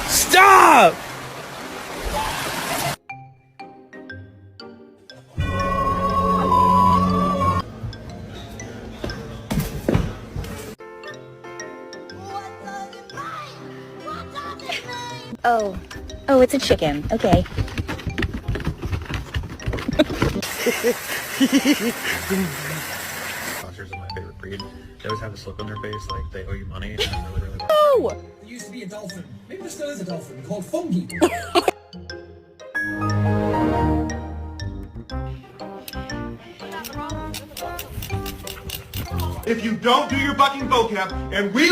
Stop! Oh, it's a chicken. Okay. Boxers are my favorite breed. They always have this look on their face like they owe you money. And I'm really Oh! There used to be a dolphin. Maybe there still is a dolphin called Fungi. If you don't do your fucking vocab and we